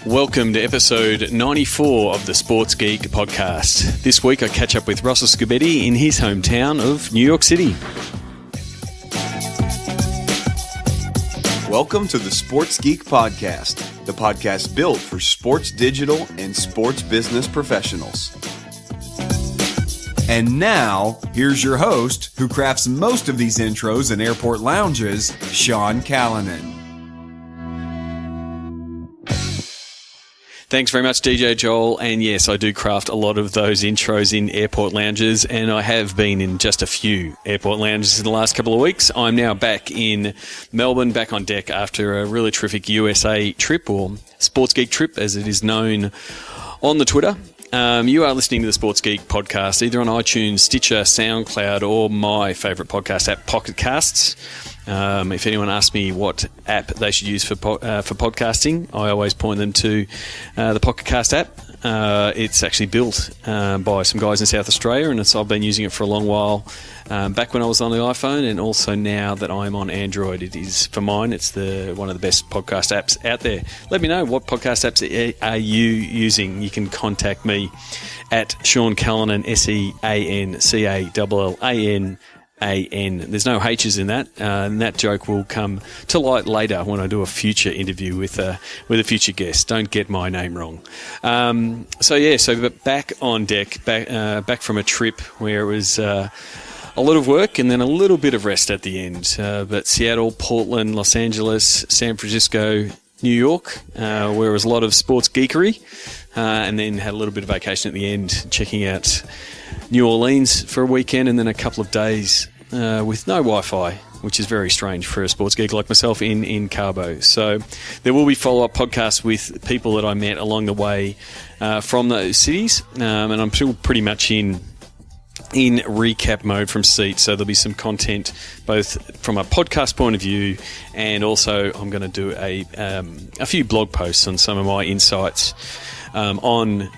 Welcome to episode 94 of the Sports Geek podcast. This week I catch up with Russell Scibetti in his hometown of New York City. Welcome to the Sports Geek podcast, the podcast built for sports digital and sports business professionals. And now, here's your host, who crafts most of these intros in airport lounges, Sean Callanan. Thanks very much, DJ Joel. And yes, I do craft a lot of those intros in airport lounges, and I have been in just a few airport lounges in the last couple of weeks. I'm now back in Melbourne, back on deck after a really terrific USA trip, or Sports Geek trip as it is known on the Twitter. You are listening to the Sports Geek podcast, either on iTunes, Stitcher, SoundCloud, or my favourite podcast app, Pocket Casts. If anyone asks me what app they should use for podcasting, I always point them to the Pocket Cast app. It's actually built by some guys in South Australia, and I've been using it for a long while. Back when I was on the iPhone, and also now that I'm on Android, it is, for mine, it's one of the best podcast apps out there. Let me know, what podcast apps are you using? You can contact me at Sean Callanan, SeanCallan. There's no H's in that, and that joke will come to light later when I do a future interview with a future guest. Don't get my name wrong. So back on deck, back from a trip where it was a lot of work and then a little bit of rest at the end. But Seattle, Portland, Los Angeles, San Francisco, New York, where it was a lot of sports geekery, and then had a little bit of vacation at the end, checking out New Orleans for a weekend, and then a couple of days with no Wi-Fi, which is very strange for a sports geek like myself in Cabo. So there will be follow-up podcasts with people that I met along the way from those cities, and I'm still pretty much in recap mode from Seat, so there'll be some content both from a podcast point of view, and also I'm going to do a few blog posts on some of my insights on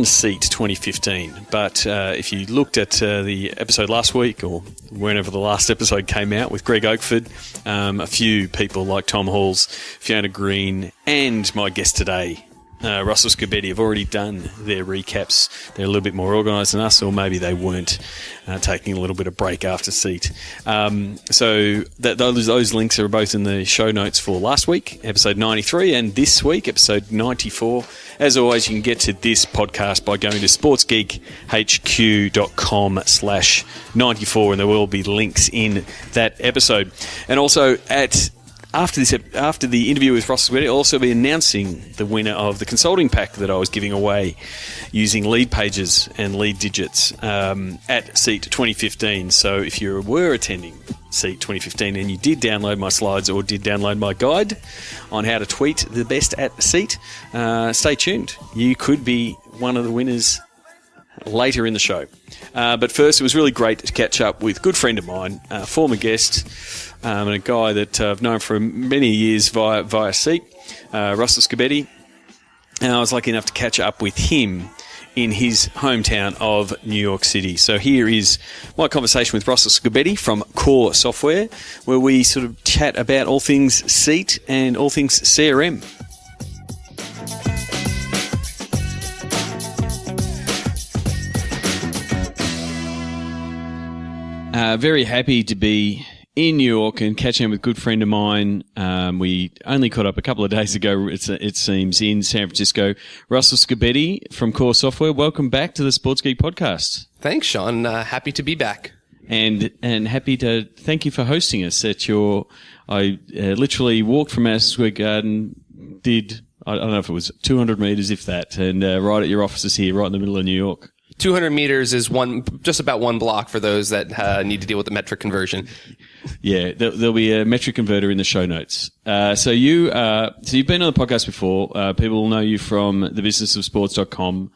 Seat 2015. But if you looked at the episode last week, or whenever the last episode came out with Greg Oakford, a few people like Tom Halls, Fiona Green, and my guest today, Russell Scibetti, have already done their recaps. They're a little bit more organised than us, or maybe they weren't, taking a little bit of break after Seat. So those links are both in the show notes for last week, episode 93, and this week, episode 94. As always, you can get to this podcast by going to sportsgeekhq.com/94, and there will be links in that episode. And also after the interview with Russell Scibetti, I'll also be announcing the winner of the consulting pack that I was giving away using lead pages and lead digits at Seat 2015. So if you were attending Seat 2015 and you did download my slides or did download my guide on how to tweet the best at Seat, stay tuned. You could be one of the winners later in the show. But first, it was really great to catch up with a good friend of mine, a former guest, and a guy that I've known for many years via Seat, Russell Scibetti. And I was lucky enough to catch up with him in his hometown of New York City. So here is my conversation with Russell Scibetti from Core Software, where we sort of chat about all things Seat and all things CRM. Very happy to be in New York and catching up with a good friend of mine. We only caught up a couple of days ago, it seems, in San Francisco. Russell Scibetti from Core Software, welcome back to the Sports Geek podcast. Thanks, Sean. Happy to be back. And happy to thank you for hosting us at your... I literally walked from Madison Square Garden, did, I don't know if it was 200 metres, if that, and right at your offices here, right in the middle of New York. 200 meters is just about one block for those that need to deal with the metric conversion. Yeah, there'll be a metric converter in the show notes. So you've been on the podcast before. People will know you from thebusinessofsports.com.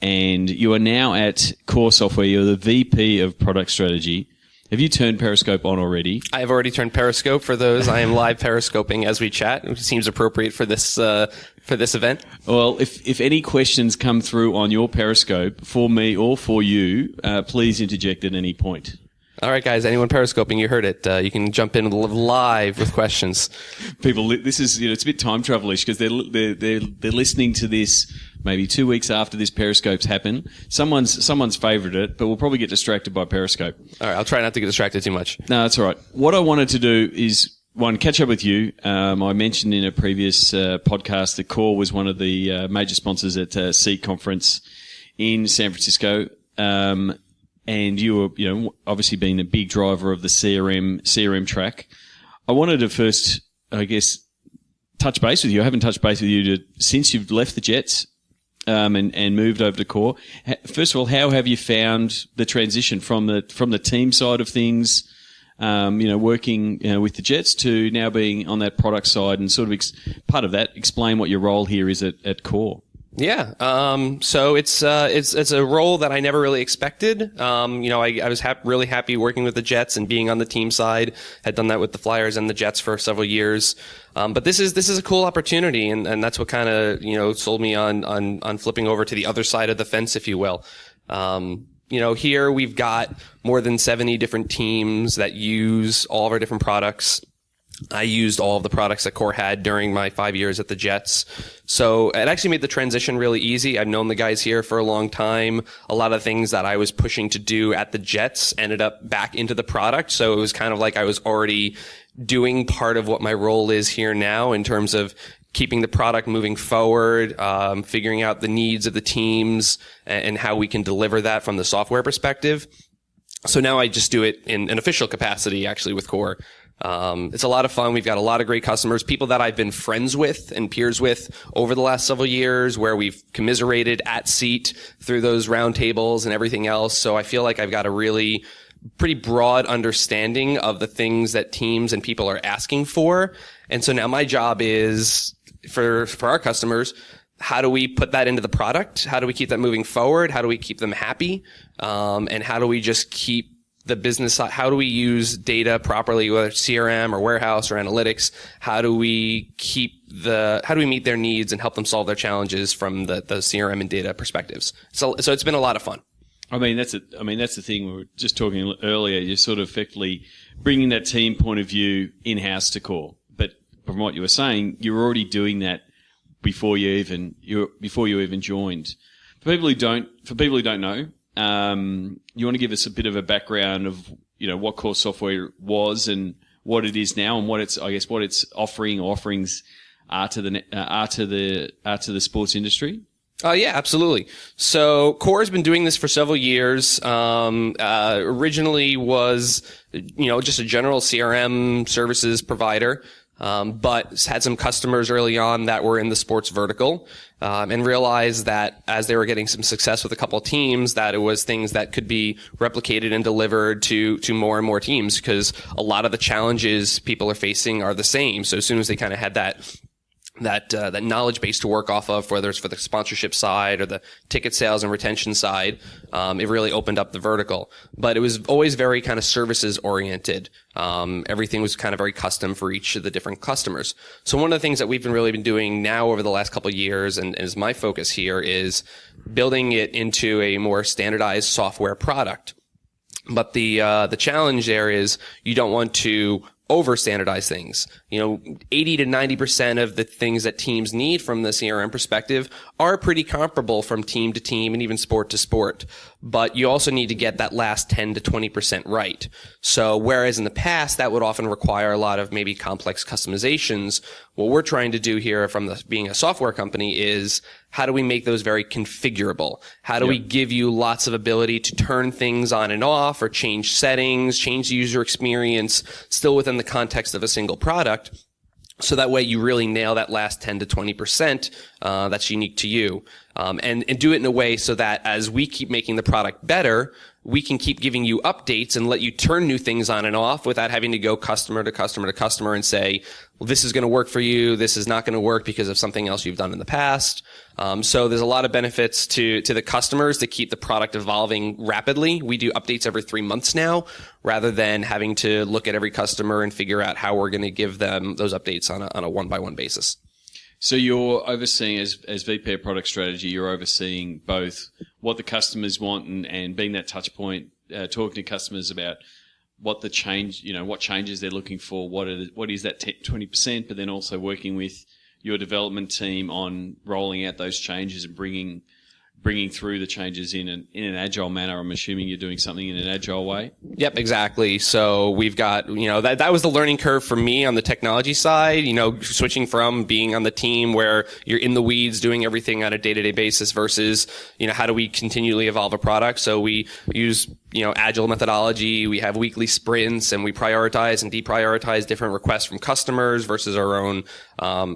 And you are now at Core Software. You're the VP of Product Strategy. Have you turned Periscope on already? I have already turned Periscope for those. I am live Periscoping as we chat, which seems appropriate for this event. Well, if any questions come through on your Periscope for me or for you, please interject at any point. All right, guys. Anyone periscoping? You heard it. You can jump in live with questions. People, this is it's a bit time travelish because they're listening to this maybe 2 weeks after this Periscope's happened. Someone's favoured it, but we'll probably get distracted by Periscope. All right, I'll try not to get distracted too much. No, that's all right. What I wanted to do is one, catch up with you. I mentioned in a previous podcast that Core was one of the major sponsors at Seed Conference in San Francisco. And you were, obviously being a big driver of the CRM track. I wanted to first, I guess, touch base with you. I haven't touched base with you since you've left the Jets, and moved over to Core. First of all, how have you found the transition from the team side of things, working, with the Jets to now being on that product side and sort of part of that, explain what your role here is at Core? Yeah. So it's a role that I never really expected. I was really happy working with the Jets and being on the team side. Had done that with the Flyers and the Jets for several years. But this is a cool opportunity, and that's what kind of, sold me on flipping over to the other side of the fence, if you will. Here we've got more than 70 different teams that use all of our different products. I used all of the products that Core had during my 5 years at the Jets. So it actually made the transition really easy. I've known the guys here for a long time. A lot of things that I was pushing to do at the Jets ended up back into the product. So it was kind of like I was already doing part of what my role is here now in terms of keeping the product moving forward, figuring out the needs of the teams and how we can deliver that from the software perspective. So now I just do it in an official capacity, actually, with Core. It's a lot of fun. We've got a lot of great customers, people that I've been friends with and peers with over the last several years, where we've commiserated at seat through those roundtables and everything else. So I feel like I've got a really pretty broad understanding of the things that teams and people are asking for. And so now my job is for our customers, how do we put that into the product? How do we keep that moving forward? How do we keep them happy? And how do we just keep the business side? How do we use data properly, whether it's CRM or warehouse or analytics? How do we meet their needs and help them solve their challenges from the CRM and data perspectives? So it's been a lot of fun. That's the thing. We were just talking earlier. You're sort of effectively bringing that team point of view in-house to Core. But from what you were saying, you're already doing that before you even joined. For people who don't know, you want to give us a bit of a background of, what Core Software was and what it is now and what its offerings are to the sports industry? Yeah, absolutely. So Core has been doing this for several years. Originally was, just a general CRM services provider. But had some customers early on that were in the sports vertical, and realized that as they were getting some success with a couple of teams, that it was things that could be replicated and delivered to more and more teams, because a lot of the challenges people are facing are the same. So as soon as they kind of had that knowledge base to work off of, whether it's for the sponsorship side or the ticket sales and retention side, it really opened up the vertical. But it was always very kind of services oriented. Everything was kind of very custom for each of the different customers. So one of the things that we've really been doing now over the last couple of years, and is my focus here, is building it into a more standardized software product. But the challenge there is you don't want to over standardize things. 80 to 90% of the things that teams need from the CRM perspective are pretty comparable from team to team and even sport to sport. But you also need to get that last 10 to 20% right. So whereas in the past that would often require a lot of maybe complex customizations, what we're trying to do here from being a software company is how do we make those very configurable? How do we give you lots of ability to turn things on and off or change settings, change the user experience, still within the context of a single product? So that way you really nail that last 10 to 20% that's unique to you. And do it in a way so that as we keep making the product better, we can keep giving you updates and let you turn new things on and off without having to go customer to customer to customer and say, well, this is going to work for you. This is not going to work because of something else you've done in the past. So there's a lot of benefits to the customers to keep the product evolving rapidly. We do updates every 3 months now, rather than having to look at every customer and figure out how we're going to give them those updates on a one-by-one basis. So you're overseeing, as VP of Product Strategy, you're overseeing both what the customers want and being that touch point, talking to customers about what the change, what changes they're looking for, what is that 20%, but then also working with your development team on rolling out those changes and bringing through the changes in an agile manner. I'm assuming you're doing something in an agile way. Yep, exactly. So we've got, that was the learning curve for me on the technology side, switching from being on the team where you're in the weeds doing everything on a day-to-day basis versus, how do we continually evolve a product? So we use, agile methodology. We have weekly sprints and we prioritize and deprioritize different requests from customers versus our own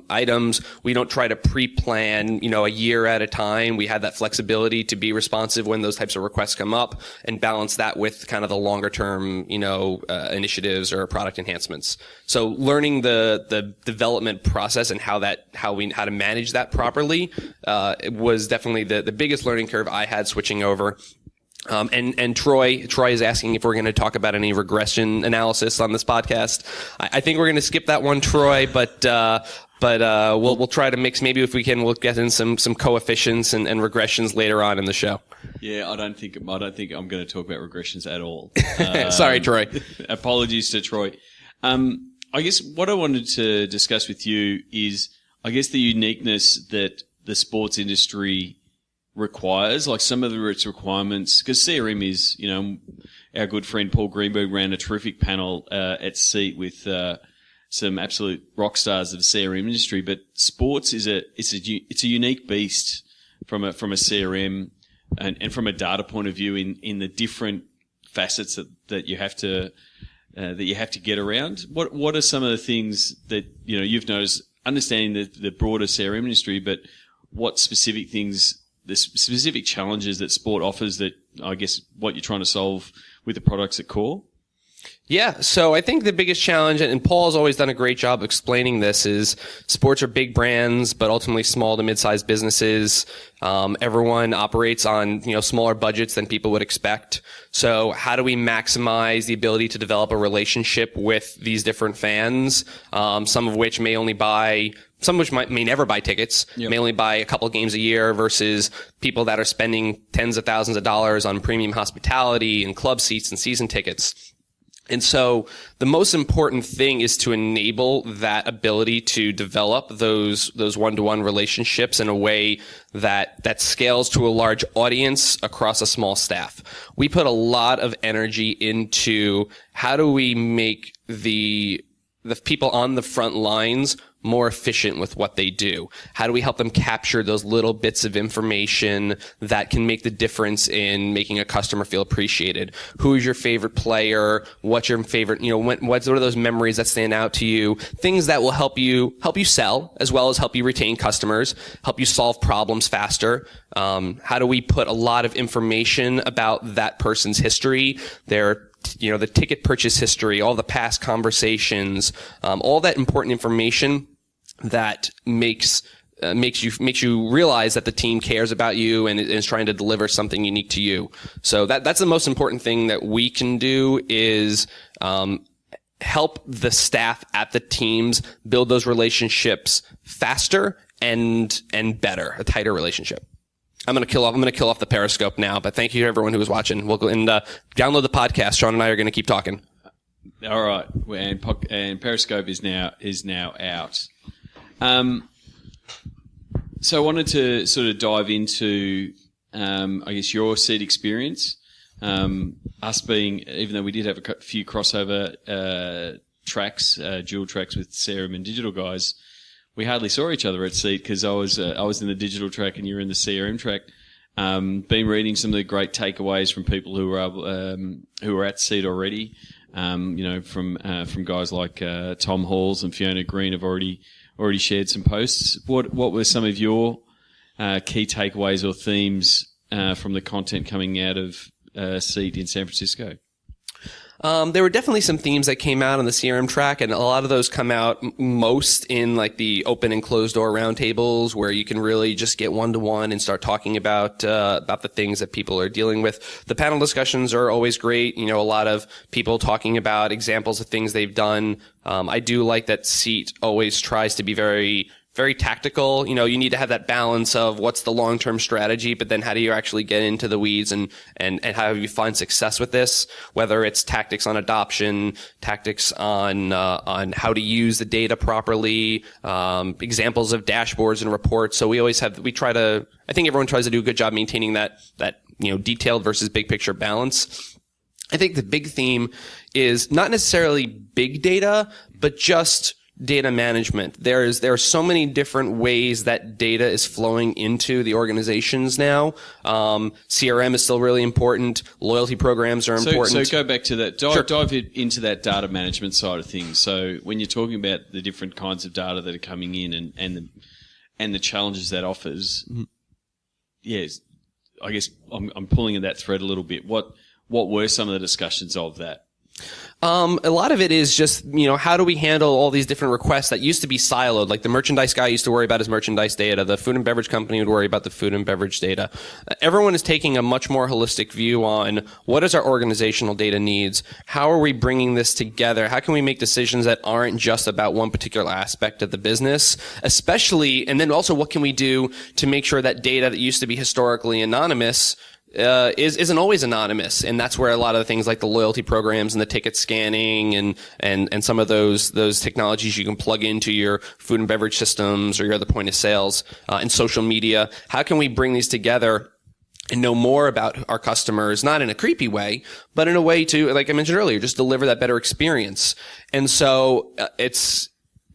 items. We don't try to pre-plan, a year at a time. We have that flexibility to be responsive when those types of requests come up and balance that with kind of the longer term, initiatives or product enhancements. So learning the development process and how to manage that properly, was definitely the biggest learning curve I had switching over. And Troy is asking if we're going to talk about any regression analysis on this podcast. I think we're going to skip that one, Troy, but we'll try to mix, maybe if we can, we'll get in some coefficients and regressions later on in the show. Yeah, I don't think I'm going to talk about regressions at all. Sorry, Troy. Apologies to Troy. I guess what I wanted to discuss with you is, I guess, the uniqueness that the sports industry requires, like some of its requirements, because CRM is, our good friend Paul Greenberg ran a terrific panel at SEAT with some absolute rock stars of the CRM industry. But sports is it's a unique beast from a CRM and from a data point of view in the different facets that you have to get around. What are some of the things that you've noticed, understanding the broader CRM industry, but what specific things, the specific challenges that sport offers, that I guess what you're trying to solve with the products at core? Yeah, so I think the biggest challenge, and Paul's always done a great job explaining this, is sports are big brands, but ultimately small to mid-sized businesses. Everyone operates on, smaller budgets than people would expect. So how do we maximize the ability to develop a relationship with these different fans, some of which may never buy tickets, may only buy a couple of games a year, versus people that are spending tens of thousands of dollars on premium hospitality and club seats and season tickets. And so the most important thing is to enable that ability to develop those one-to-one relationships in a way that scales to a large audience across a small staff. We put a lot of energy into how do we make the people on the front lines more efficient with what they do? How do we help them capture those little bits of information that can make the difference in making a customer feel appreciated? Who is your favorite player? What's your favorite, what are those memories that stand out to you? Things that will help you sell, as well as help you retain customers, help you solve problems faster. How do we put a lot of information about that person's history, the ticket purchase history, all the past conversations, all that important information that makes you realize that the team cares about you and is trying to deliver something unique to you. So that's the most important thing that we can do, is help the staff at the teams build those relationships faster and better, a tighter relationship. I'm going to kill off the Periscope now, but thank you to everyone who was watching. We'll go and download the podcast. Sean and I are going to keep talking. All right, and Periscope is now out. So I wanted to sort of dive into, I guess, your SEAT experience. Us being, even though we did have a few crossover tracks, dual tracks with CRM and digital guys, we hardly saw each other at SEAT because I was in the digital track and you were in the CRM track. Been reading some of the great takeaways from people who were at SEAT already. From guys like Tom Halls and Fiona Green have already shared some posts. What were some of your key takeaways or themes from the content coming out of SEAT in San Francisco? There were definitely some themes that came out on the CRM track, and a lot of those come out most in like the open and closed door roundtables, where you can really just get one-to-one and start talking about the things that people are dealing with. The panel discussions are always great. A lot of people talking about examples of things they've done. I do like that SEAT always tries to be very very tactical. You know, you need to have that balance of what's the long-term strategy, but then how do you actually get into the weeds and how you find success with this, whether it's tactics on adoption, tactics on how to use the data properly, examples of dashboards and reports. So I think everyone tries to do a good job maintaining that, you know, detailed versus big picture balance. I think the big theme is not necessarily big data, but just data management. There are so many different ways that data is flowing into the organizations now. CRM is still really important. Loyalty programs are important. So go back to that. Dive into that data management side of things. So when you're talking about the different kinds of data that are coming in and the challenges that offers, yes, I guess I'm pulling at that thread a little bit. What were some of the discussions of that? A lot of it is just, you know, how do we handle all these different requests that used to be siloed? Like the merchandise guy used to worry about his merchandise data. The food and beverage company would worry about the food and beverage data. Everyone is taking a much more holistic view on what is our organizational data needs? How are we bringing this together? How can we make decisions that aren't just about one particular aspect of the business? Especially, and then also what can we do to make sure that data that used to be historically anonymous isn't always anonymous, and that's where a lot of the things like the loyalty programs and the ticket scanning and some of those technologies you can plug into your food and beverage systems or your other point of sales and social media. How can we bring these together and know more about our customers, not in a creepy way, but in a way to, like I mentioned earlier, just deliver that better experience? And so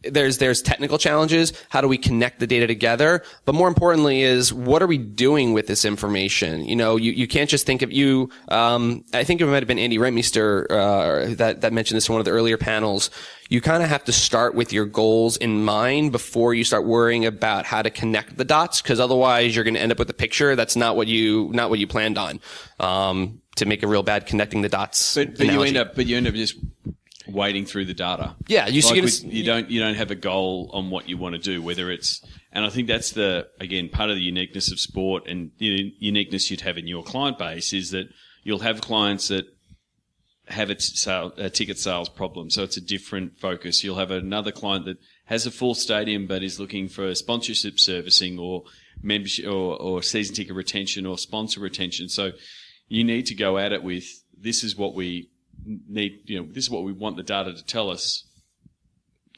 there's technical challenges. How do we connect the data together? But more importantly is, what are we doing with this information? You know, you can't just think of I think it might have been Andy Rentmeester, that mentioned this in one of the earlier panels. You kind of have to start with your goals in mind before you start worrying about how to connect the dots, because otherwise you're going to end up with a picture that's not what you planned on, to make a real bad connecting the dots. But you end up just wading through the data. Yeah, you don't have a goal on what you want to do, whether it's, and I think that's again part of the uniqueness of sport and the uniqueness you'd have in your client base is that you'll have clients that have a ticket sales problem, so it's a different focus. You'll have another client that has a full stadium but is looking for sponsorship servicing or membership or season ticket retention or sponsor retention. So you need to go at it with, this is what we need, you know, this is what we want the data to tell us,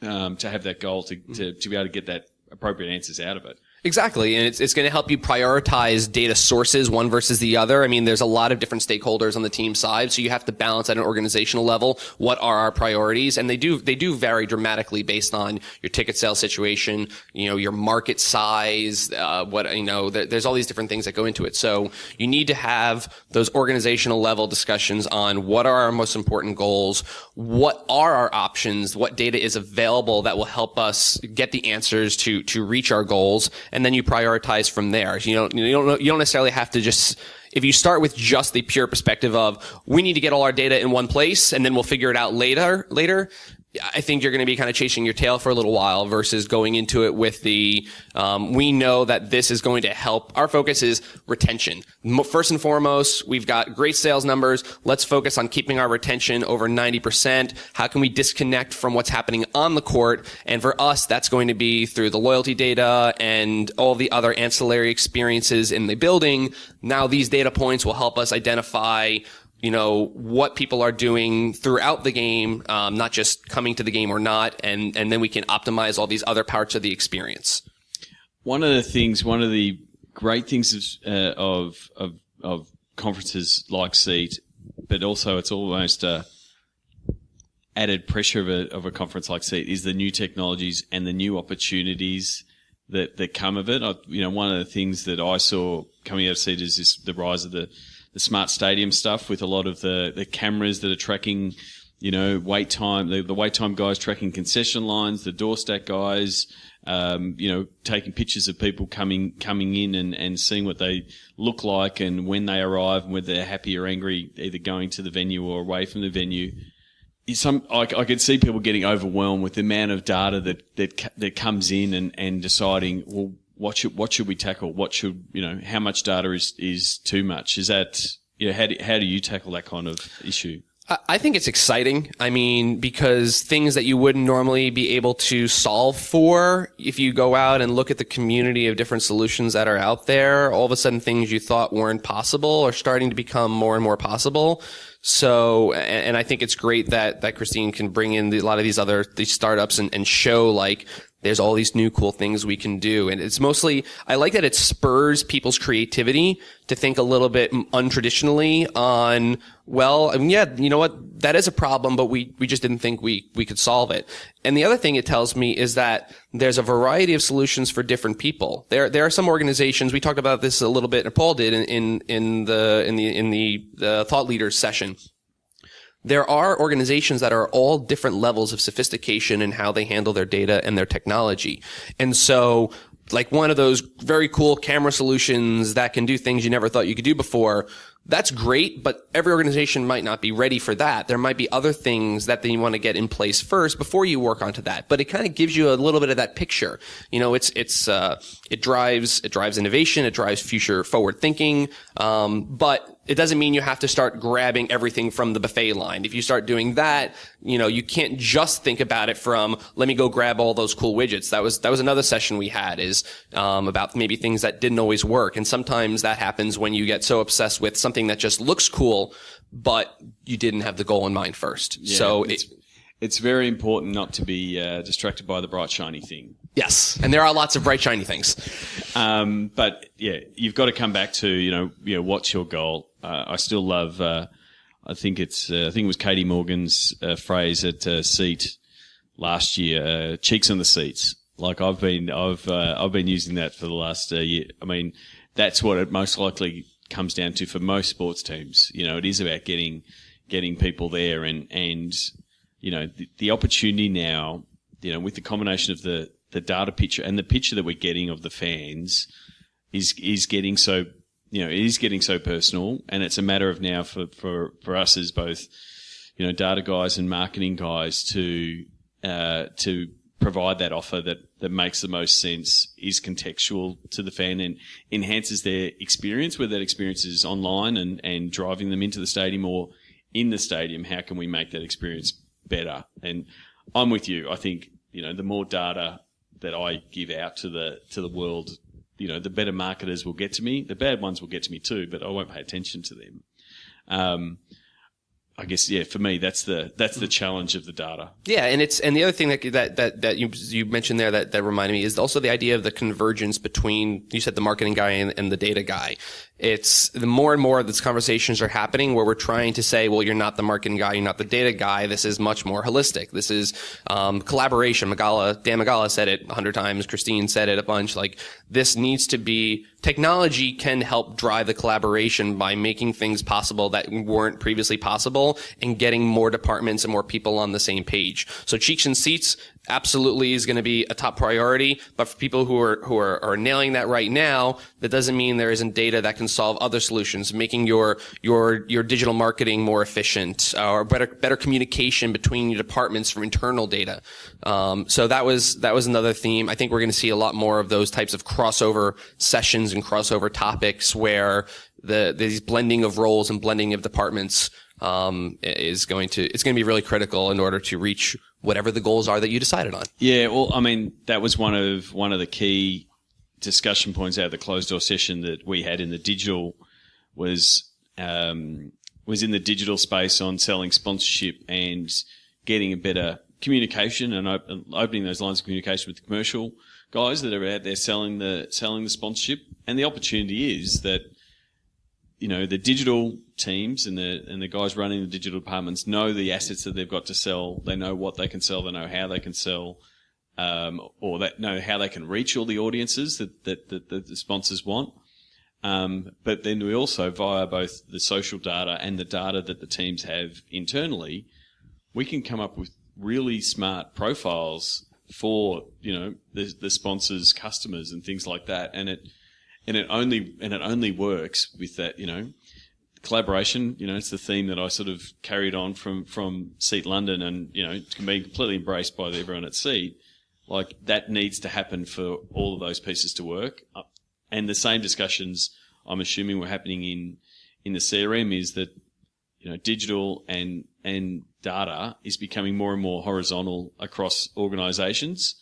to have that goal to be able to get that appropriate answers out of it. Exactly. And it's going to help you prioritize data sources, one versus the other. I mean, there's a lot of different stakeholders on the team side, so you have to balance at an organizational level what are our priorities, and they do vary dramatically based on your ticket sales situation, you know, your market size, there's all these different things that go into it. So you need to have those organizational level discussions on what are our most important goals, what are our options, what data is available that will help us get the answers to reach our goals. And then you prioritize from there. You don't necessarily have to just, if you start with just the pure perspective of, we need to get all our data in one place and then we'll figure it out later, I think you're going to be kind of chasing your tail for a little while versus going into it with we know that this is going to help. Our focus is retention. First and foremost, we've got great sales numbers. Let's focus on keeping our retention over 90%. How can we disconnect from what's happening on the court? And for us, that's going to be through the loyalty data and all the other ancillary experiences in the building. Now these data points will help us identify, you know, what people are doing throughout the game, not just coming to the game or not, and then we can optimize all these other parts of the experience. One of the great things of conferences like Seat, but also it's almost added pressure of a conference like Seat, is the new technologies and the new opportunities that come of it. One of the things that I saw coming out of Seat is the rise of the smart stadium stuff, with a lot of the cameras that are tracking, you know, wait time, the wait time guys tracking concession lines, the door stack guys, taking pictures of people coming in and seeing what they look like and when they arrive and whether they're happy or angry, either going to the venue or away from the venue. I could see people getting overwhelmed with the amount of data that comes in and deciding, well, what should we tackle? How much data is too much? Is that, how do you tackle that kind of issue? I think it's exciting. I mean, because things that you wouldn't normally be able to solve for, if you go out and look at the community of different solutions that are out there, all of a sudden things you thought weren't possible are starting to become more and more possible. So, and I think it's great that Christine can bring in a lot of these startups and show like, there's all these new cool things we can do. And it's mostly, I like that it spurs people's creativity to think a little bit untraditionally on, well, I mean, yeah, you know what? That is a problem, but we just didn't think we could solve it. And the other thing it tells me is that there's a variety of solutions for different people. There are some organizations, we talked about this a little bit, and Paul did in the thought leaders session. There are organizations that are all different levels of sophistication in how they handle their data and their technology. And so, like one of those very cool camera solutions that can do things you never thought you could do before, that's great, but every organization might not be ready for that. There might be other things that they want to get in place first before you work onto that. But it kind of gives you a little bit of that picture. You know, it drives innovation, it drives future forward thinking. But it doesn't mean you have to start grabbing everything from the buffet line. If you start doing that, you know, you can't just think about it from, let me go grab all those cool widgets. That was another session we had is, about maybe things that didn't always work. And sometimes that happens when you get so obsessed with something that just looks cool, but you didn't have the goal in mind first. Yeah, so it's very important not to be distracted by the bright, shiny thing. Yes. And there are lots of bright, shiny things. But yeah, you've got to come back to, you know, what's your goal? I still love, I think it was Katie Morgan's phrase at Seat last year, cheeks on the seats. Like I've been using that for the last year. I mean, that's what it most likely comes down to for most sports teams. You know, it is about getting people there and, you know, the opportunity now, you know, with the combination of the data picture and the picture that we're getting of the fans is getting so, you know, it is getting so personal, and it's a matter of now for us as both, you know, data guys and marketing guys to provide that offer that makes the most sense, is contextual to the fan and enhances their experience, whether that experience is online and driving them into the stadium or in the stadium. How can we make that experience better? And I'm with you. I think, you know, the more data that I give out to the world, you know, the better marketers will get to me. The bad ones will get to me too, but I won't pay attention to them. I guess, yeah, for me, that's the challenge of the data. Yeah, and the other thing that you mentioned there that reminded me is also the idea of the convergence between, you said, the marketing guy and the data guy. It's the more and more of these conversations are happening where we're trying to say, well, you're not the marketing guy, you're not the data guy. This is much more holistic. This is collaboration. Dan Magala said it 100 times. Christine said it a bunch. Like, this needs to be, technology can help drive the collaboration by making things possible that weren't previously possible and getting more departments and more people on the same page. So cheeks and seats absolutely is going to be a top priority, but for people who are nailing that right now, that doesn't mean there isn't data that can solve other solutions, making your digital marketing more efficient, or better communication between your departments from internal data. So that was another theme. I think we're going to see a lot more of those types of crossover sessions and crossover topics where these blending of roles and blending of departments it's going to be really critical in order to reach whatever the goals are that you decided on. Yeah, well, I mean, that was one of the key discussion points out of the closed door session that we had in the digital was in the digital space on selling sponsorship and getting a better communication and opening those lines of communication with the commercial guys that are out there selling the sponsorship. And the opportunity is that, you know, the digital teams and the guys running the digital departments know the assets that they've got to sell. They know what they can sell. They know how they can sell, or they know how they can reach all the audiences that the sponsors want. But then we also, via both the social data and the data that the teams have internally, we can come up with really smart profiles for, you know, the sponsors' customers and things like that. And it only works with that, you know, collaboration. You know, it's the theme that I sort of carried on from Seat London, and, you know, it can be completely embraced by everyone at Seat. Like, that needs to happen for all of those pieces to work. And the same discussions, I'm assuming, were happening in the CRM, is that, digital and data is becoming more and more horizontal across organizations,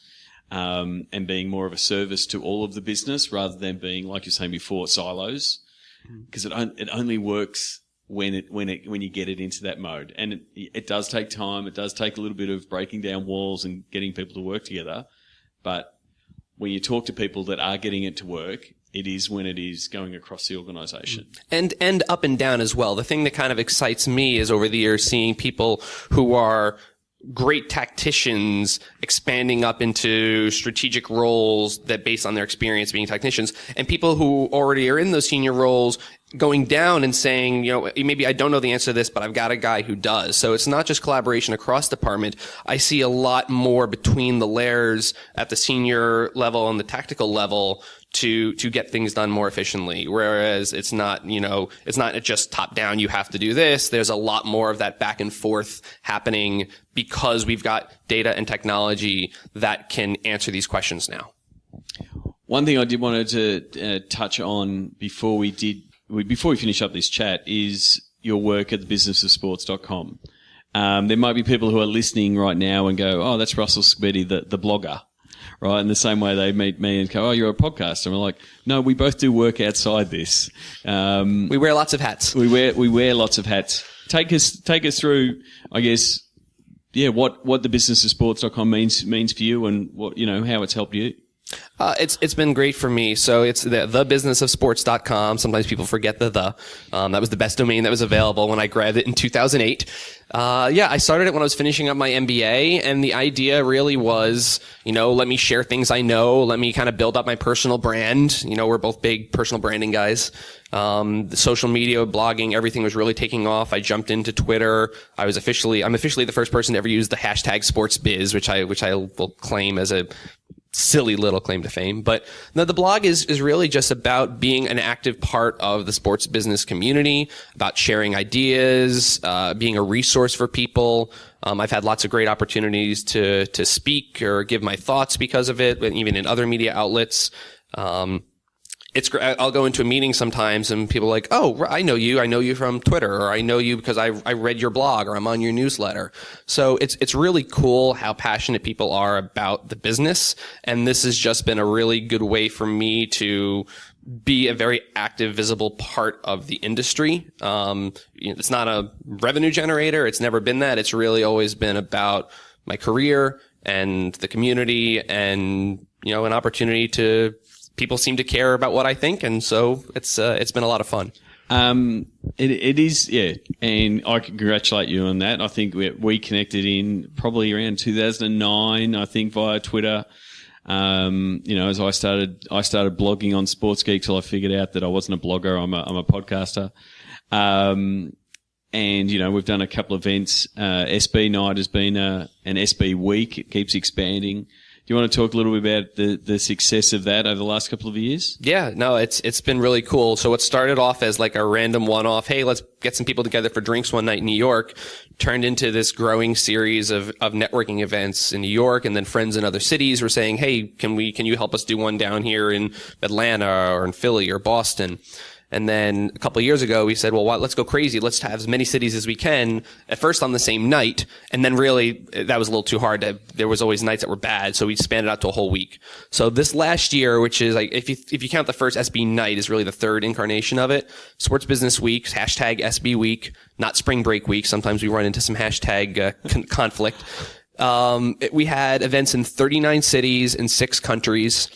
and being more of a service to all of the business rather than being, like you're saying before, silos. Because it only works when you get it into that mode, and it does take time. It does take a little bit of breaking down walls and getting people to work together. But when you talk to people that are getting it to work, it is when it is going across the organization. And up and down as well. The thing that kind of excites me is over the years seeing people who are great tacticians expanding up into strategic roles that based on their experience being technicians, and people who already are in those senior roles going down and saying, maybe I don't know the answer to this, but I've got a guy who does. So it's not just collaboration across department. I see a lot more between the layers at the senior level and the tactical level to get things done more efficiently. Whereas it's not just top down, you have to do this. There's a lot more of that back and forth happening because we've got data and technology that can answer these questions now. One thing I did want to touch on before we finish up this chat is your work at thebusinessofsports.com. There might be people who are listening right now and go, oh, that's Russell Scibetti, the blogger, right? In the same way they meet me and go, oh, you're a podcaster. And we're like, no, we both do work outside this. We wear lots of hats. We wear lots of hats. Take us through, I guess, what thebusinessofsports.com means for you and what, how it's helped you. It's been great for me. So it's thebusinessofsports.com. Sometimes people forget the. That was the best domain that was available when I grabbed it in 2008. I started it when I was finishing up my MBA, and the idea really was, let me share things I know. Let me kind of build up my personal brand. We're both big personal branding guys. The social media, blogging, everything was really taking off. I jumped into Twitter. I'm officially the first person to ever use the hashtag sportsbiz, which I will claim as a silly little claim to fame. But no, the blog is really just about being an active part of the sports business community, about sharing ideas, being a resource for people. I've had lots of great opportunities to speak or give my thoughts because of it, even in other media outlets. It's great. I'll go into a meeting sometimes and people are like, oh, I know you from Twitter, or I know you because I read your blog or I'm on your newsletter. So it's really cool how passionate people are about the business. And this has just been a really good way for me to be a very active, visible part of the industry. It's not a revenue generator. It's never been that. It's really always been about my career and the community and, an opportunity to people seem to care about what I think, and so it's been a lot of fun. It is, yeah, and I congratulate you on that. I think we connected in probably around 2009, I think, via Twitter. As I started blogging on Sports Geek till I figured out that I wasn't a blogger, I'm a podcaster. And we've done a couple of events. SB Night has been an SB Week. It keeps expanding. Do you want to talk a little bit about the success of that over the last couple of years? Yeah, no, it's been really cool. So what started off as like a random one-off, hey, let's get some people together for drinks one night in New York, turned into this growing series of networking events in New York, and then friends in other cities were saying, hey, can you help us do one down here in Atlanta or in Philly or Boston? And then a couple of years ago, we said, well, let's go crazy. Let's have as many cities as we can, at first on the same night. And then really, that was a little too hard. There was always nights that were bad, so we expanded out to a whole week. So this last year, which is like, if you count the first SB Night, is really the third incarnation of it. Sports Business Week, hashtag SB Week, not Spring Break Week. Sometimes we run into some hashtag conflict. We had events in 39 cities in 6 countries.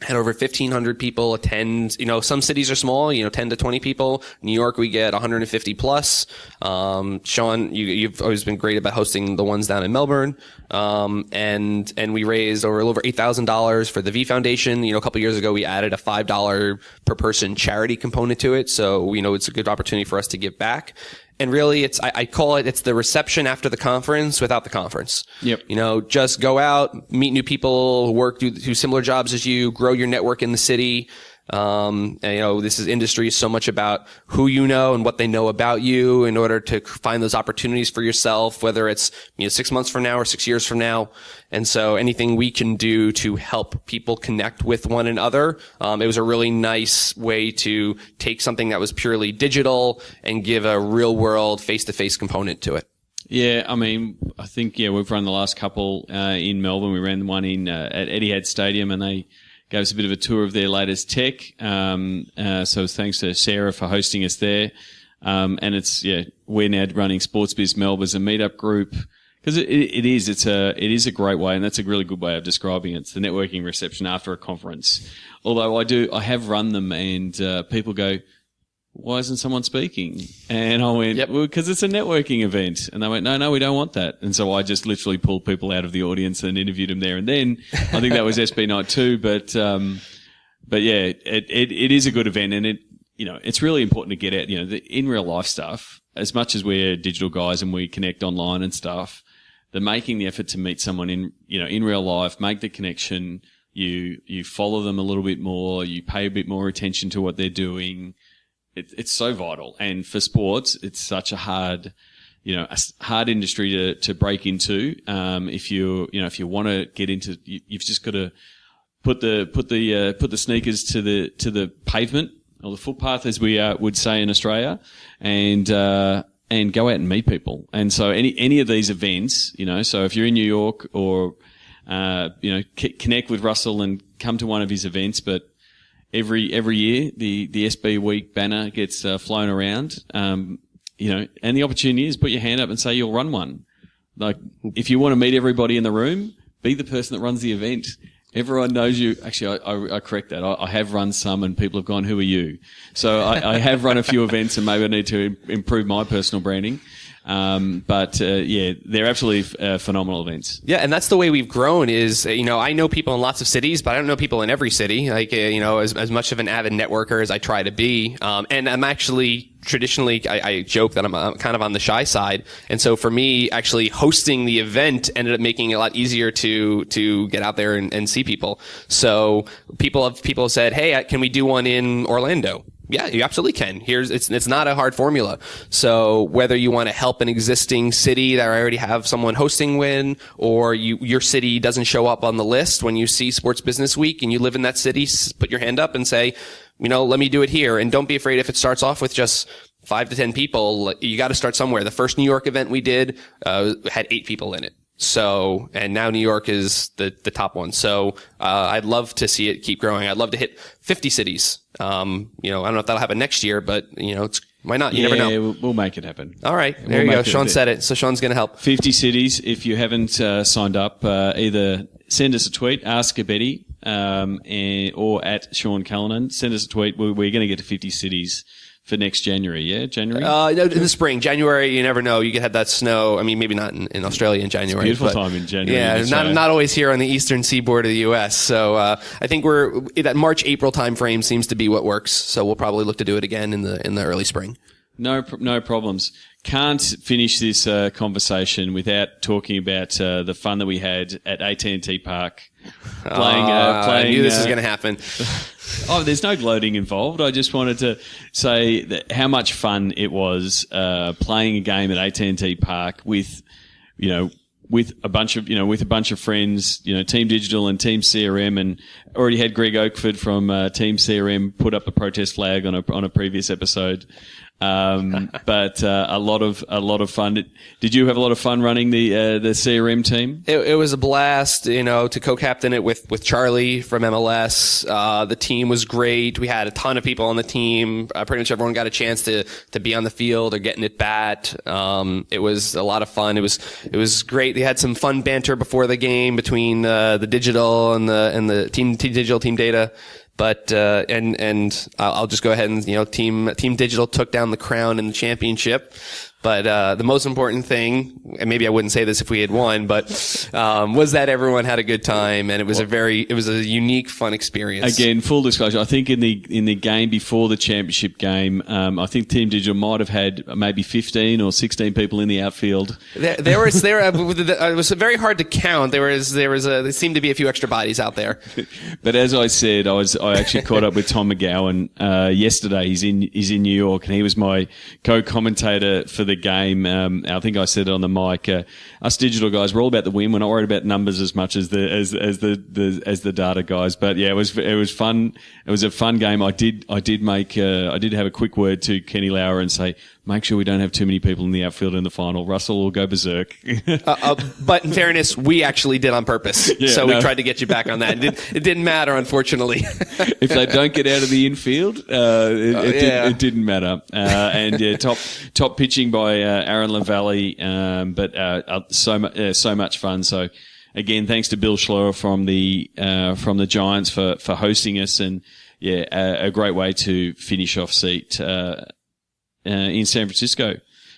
Had over 1,500 people attend. Some cities are small, 10 to 20 people. New York, we get 150 plus. Sean, you've always been great about hosting the ones down in Melbourne. And we raised a little over $8,000 for the V Foundation. A couple of years ago, we added a $5 per person charity component to it. So, it's a good opportunity for us to give back. And really, I call it's the reception after the conference without the conference. Yep. Just go out, meet new people, do similar jobs as you, grow your network in the city. And, this industry is so much about who you know and what they know about you in order to find those opportunities for yourself, whether it's, 6 months from now or 6 years from now. And so anything we can do to help people connect with one another, it was a really nice way to take something that was purely digital and give a real world face-to-face component to it. Yeah, I mean, I think, we've run the last couple in Melbourne. We ran one at Etihad Stadium, and they gave us a bit of a tour of their latest tech. So thanks to Sarah for hosting us there. And we're now running SportsBiz Melbourne as a meetup group, because it is a great way, and that's a really good way of describing it. It's the networking reception after a conference. Although I have run them, and people go, why isn't someone speaking? And I went, Yep. Well, because it's a networking event. And they went, no, we don't want that. And so I just literally pulled people out of the audience and interviewed them there and then. I think that was SB Night 2, but yeah, it is a good event, and it's really important to get out, the in real life stuff. As much as we're digital guys and we connect online and stuff, the making the effort to meet someone in real life, make the connection, you follow them a little bit more, you pay a bit more attention to what they're doing. It's so vital. And for sports, it's such a hard industry to break into. If you want to get into, you've just got to put the sneakers to the pavement, or the footpath, as we would say in Australia, and go out and meet people. And so any of these events, so if you're in New York, or connect with Russell and come to one of his events. But every year the SB Week banner gets flown around, and the opportunity is put your hand up and say you'll run one. Like, if you want to meet everybody in the room, be the person that runs the event. Everyone knows you. Actually, I correct that. I have run some, and people have gone, who are you? So I have run a few events, and maybe I need to improve my personal branding. But they're absolutely phenomenal events. Yeah, and that's the way we've grown is, I know people in lots of cities, but I don't know people in every city. Like, as much of an avid networker as I try to be. And I'm actually traditionally, I joke that I'm kind of on the shy side. And so for me, actually hosting the event ended up making it a lot easier to get out there and see people. So people have said, hey, can we do one in Orlando? Yeah, you absolutely can. It's not a hard formula. So whether you want to help an existing city that already have someone hosting win, or your city doesn't show up on the list when you see Sports Business Week and you live in that city, put your hand up and say, let me do it here. And don't be afraid if it starts off with just 5 to 10 people. You got to start somewhere. The first New York event we did had 8 people in it. So, and now New York is the top one. So, I'd love to see it keep growing. I'd love to hit 50 cities. I don't know if that'll happen next year, but, why not? You never know. Yeah, we'll make it happen. All right. There you go. Sean said it. So Sean's going to help. 50 cities. If you haven't signed up, either send us a tweet, ask Scibetti, or at Sean Callanan. Send us a tweet. We're going to get to 50 cities for next January, yeah? January? No, in the spring. January, you never know. You could have that snow. I mean, maybe not in Australia in January. It's a beautiful time in January. Yeah, not always here on the eastern seaboard of the U.S. So I think that March-April time frame seems to be what works. So we'll probably look to do it again in the early spring. No problems. Can't finish this conversation without talking about the fun that we had at AT&T Park. I knew this was going to happen. There's no gloating involved. I just wanted to say that how much fun it was playing a game at AT&T Park with a bunch of friends, Team Digital and Team CRM, and already had Greg Oakford from Team CRM put up a protest flag on a previous episode. But a lot of fun. Did you have a lot of fun running the CRM team? It was a blast, to co-captain it with Charlie from MLS. The team was great. We had a ton of people on the team. Pretty much everyone got a chance to be on the field or getting at bat. It was a lot of fun. It was great. They had some fun banter before the game between the digital and the team digital, team data. But and I'll just go ahead and Team Digital took down the crown in the championship. But the most important thing, and maybe I wouldn't say this if we had won, but was that everyone had a good time, and it was a unique, fun experience. Again, full disclosure, I think in the game before the championship game, I think Team Digital might have had maybe 15 or 16 people in the outfield. It was very hard to count. There seemed to be a few extra bodies out there. But as I said, I actually caught up with Tom McGowan yesterday. He's in New York, and he was my co-commentator for the game. I think I said it on the mic. Us digital guys, we're all about the win. We're not worried about numbers as much as the data guys. But yeah, it was fun. It was a fun game. I did have a quick word to Kenny Lauer and say, make sure we don't have too many people in the outfield in the final. Russell will go berserk. But in fairness, we actually did on purpose. We tried to get you back on that. It didn't matter, unfortunately. If they don't get out of the infield, it didn't matter. And top pitching by Aaron LaValle, but so much fun. So again, thanks to Bill Schloer from the Giants for hosting us, and a great way to finish off seat in San Francisco.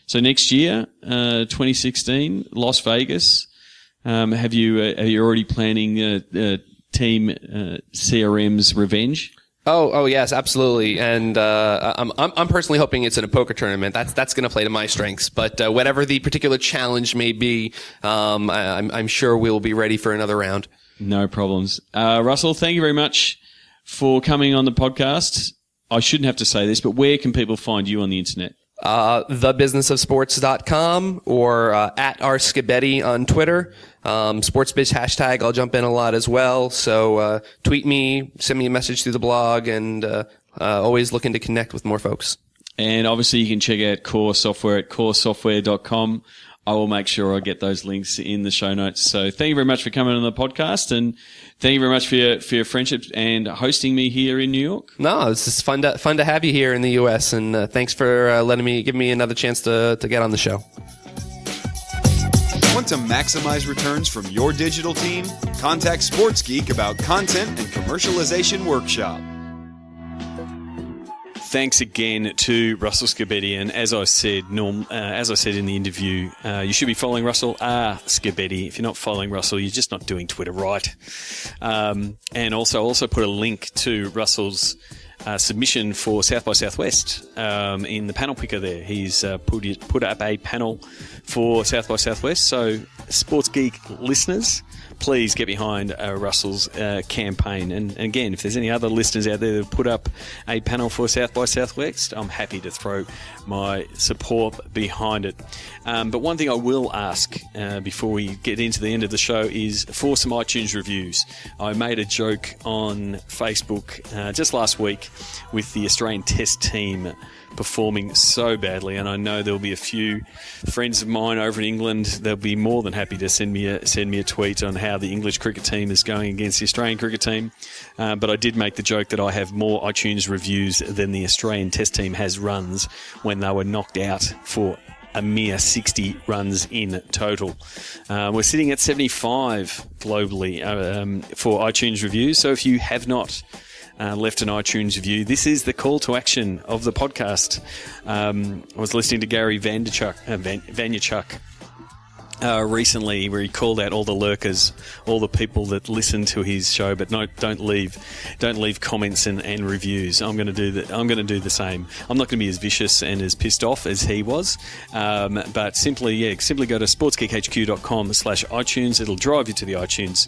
So next year, 2016, Las Vegas. Are you already planning Team CRM's revenge? Oh yes, absolutely. And I'm personally hoping it's in a poker tournament. That's going to play to my strengths. But whatever the particular challenge may be, I'm sure we'll be ready for another round. No problems. Russell, thank you very much for coming on the podcast. I shouldn't have to say this, but where can people find you on the internet? thebusinessofsports.com or at @Scibetti on Twitter. SportsBiz hashtag, I'll jump in a lot as well. So tweet me, send me a message through the blog, and always looking to connect with more folks. And obviously you can check out Core Software at coresoftware.com. I will make sure I get those links in the show notes. So thank you very much for coming on the podcast, and thank you very much for your friendship and hosting me here in New York. No, it's just fun to have you here in the U.S., and thanks for giving me another chance to get on the show. Want to maximize returns from your digital team? Contact Sports Geek about content and commercialization workshop. Thanks again to Russell Scibetti, and as I said in the interview, you should be following Russell Scibetti. If you're not following Russell, you're just not doing Twitter right. And also put a link to Russell's submission for South by Southwest in the panel picker there. He's put up a panel for South by Southwest. So, Sports Geek listeners, please get behind Russell's campaign. And again, if there's any other listeners out there that put up a panel for South by Southwest, I'm happy to throw my support behind it. But one thing I will ask before we get into the end of the show is for some iTunes reviews. I made a joke on Facebook just last week with the Australian Test team performing so badly, and I know there'll be a few friends of mine over in England. They'll be more than happy to send me a tweet on how the English cricket team is going against the Australian cricket team. But I did make the joke that I have more iTunes reviews than the Australian Test team has runs when they were knocked out for a mere 60 runs in total. We're sitting at 75 globally for iTunes reviews. So if you have not left an iTunes review, this is the call to action of the podcast. I was listening to Gary Vaynerchuk recently, where he called out all the lurkers, all the people that listen to his show but don't leave comments and reviews. I'm going to do that. I'm going to do the same. I'm not going to be as vicious and as pissed off as he was, but simply go to sportsgeekhq.com/iTunes. It'll drive you to the iTunes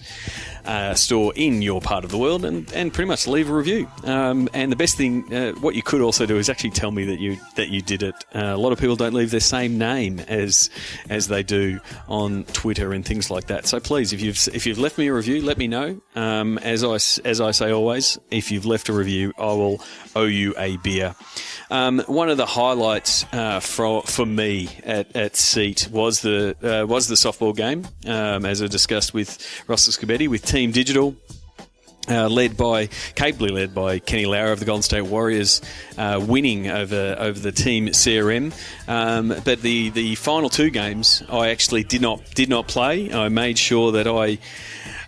store in your part of the world, and pretty much leave a review. And the best thing, what you could also do is actually tell me that you did it. A lot of people don't leave their same name as they do on Twitter and things like that. So please, if you've left me a review, let me know. As I say always, if you've left a review, I will owe you a beer. One of the highlights for me at Seat was the softball game, as I discussed with Russell Scibetti, with Team Digital. Capably led by Kenny Lauer of the Golden State Warriors, winning over the Team CRM. But the final two games, I actually did not play. I made sure that I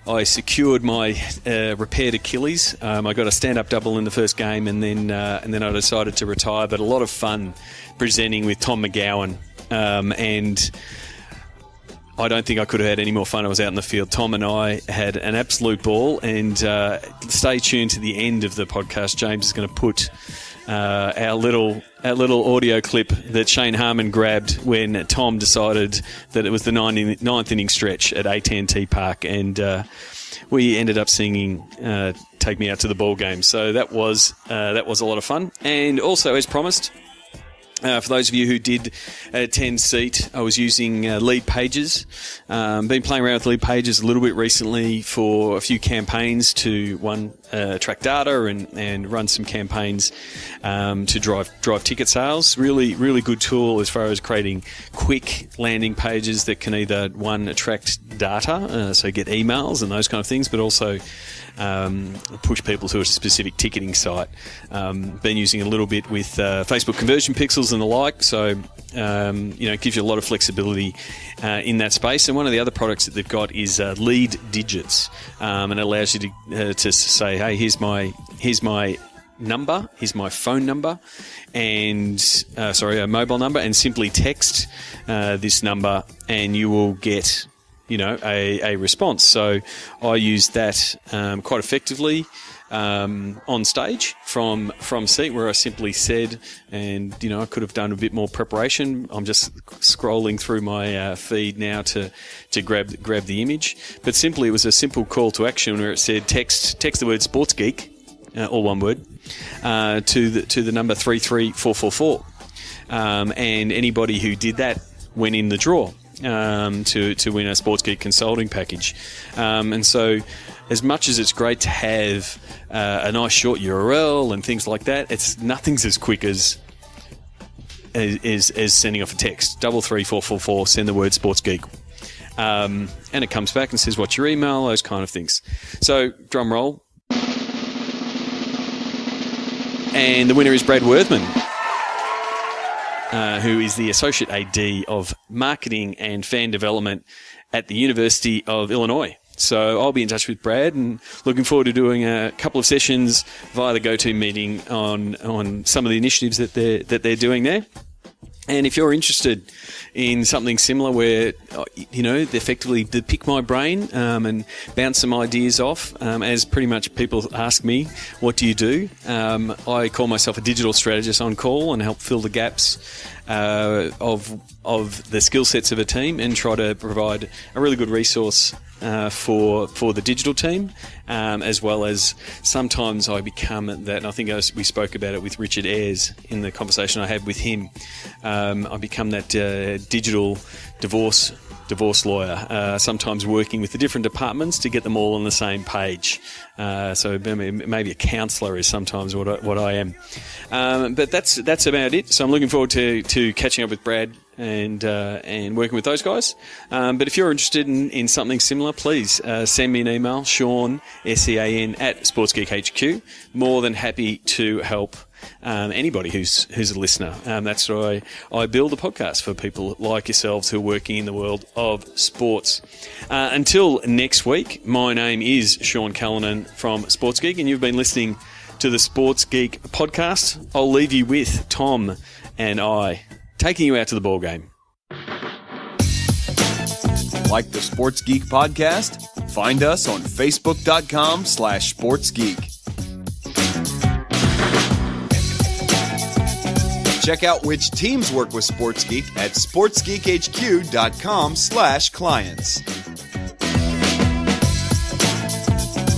I secured my repaired Achilles. I got a stand-up double in the first game, and then I decided to retire. But a lot of fun presenting with Tom McGowan, and I don't think I could have had any more fun. I was out in the field. Tom and I had an absolute ball, and stay tuned to the end of the podcast. James is going to put our little audio clip that Shane Harmon grabbed when Tom decided that it was the ninth inning stretch at AT&T Park, and we ended up singing "Take Me Out to the Ball Game." So that was a lot of fun, and also, as promised, for those of you who did attend SEAT, I was using lead pages. Been playing around with lead pages a little bit recently for a few campaigns to track data and run some campaigns to drive ticket sales. Really, really good tool as far as creating quick landing pages that can either attract data, so get emails and those kind of things, but also push people to a specific ticketing site. Been using it a little bit with Facebook conversion pixels and the like, so it gives you a lot of flexibility in that space. And one of the other products that they've got is lead digits, and it allows you to say, hey, here's my number, here's my phone number, and a mobile number, and simply text this number, and you will get a response. So I used that quite effectively on stage from SEAT, where I simply said, and I could have done a bit more preparation. I'm just scrolling through my feed now to grab the image, but simply it was a simple call to action where it said text the word Sports Geek, all one word, to the number 33444, and anybody who did that went in the draw to win a Sports Geek consulting package. And so, as much as it's great to have a nice short URL and things like that, nothing's as quick as sending off a text. 33444, send the word Sports Geek. And it comes back and says, what's your email, those kind of things. So, drum roll. And the winner is Brad Worthman, who is the Associate AD of Marketing and Fan Development at the University of Illinois. So I'll be in touch with Brad, and looking forward to doing a couple of sessions via the GoToMeeting on some of the initiatives that they're doing there. And if you're interested in something similar where, they effectively pick my brain and bounce some ideas off, as pretty much people ask me, what do you do? I call myself a digital strategist on call and help fill the gaps of the skill sets of a team and try to provide a really good resource for the digital team, as well as sometimes I become that, and I think we spoke about it with Richard Ayres in the conversation I had with him. I become that digital divorce lawyer, sometimes working with the different departments to get them all on the same page. So maybe a counsellor is sometimes what I am. But that's about it. So I'm looking forward to catching up with Brad and working with those guys. But if you're interested in something similar, please send me an email, Sean, SEAN, at SportsGeekHQ. More than happy to help anybody who's a listener. That's why I build a podcast for people like yourselves who are working in the world of sports. Until next week, my name is Sean Callanan from Sports Geek, and you've been listening to the Sports Geek podcast. I'll leave you with Tom and I taking you out to the ball game. Like the Sports Geek podcast? Find us on Facebook.com/SportsGeek. Check out which teams work with Sports Geek at SportsGeekHQ.com/clients.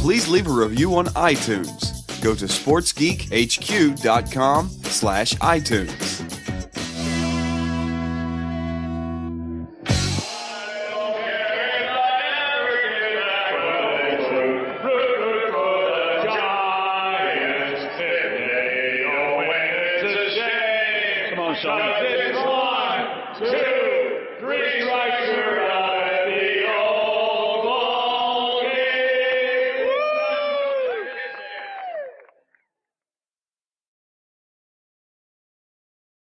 Please leave a review on iTunes. Go to SportsGeekHQ.com/iTunes. One, two, three, strikes.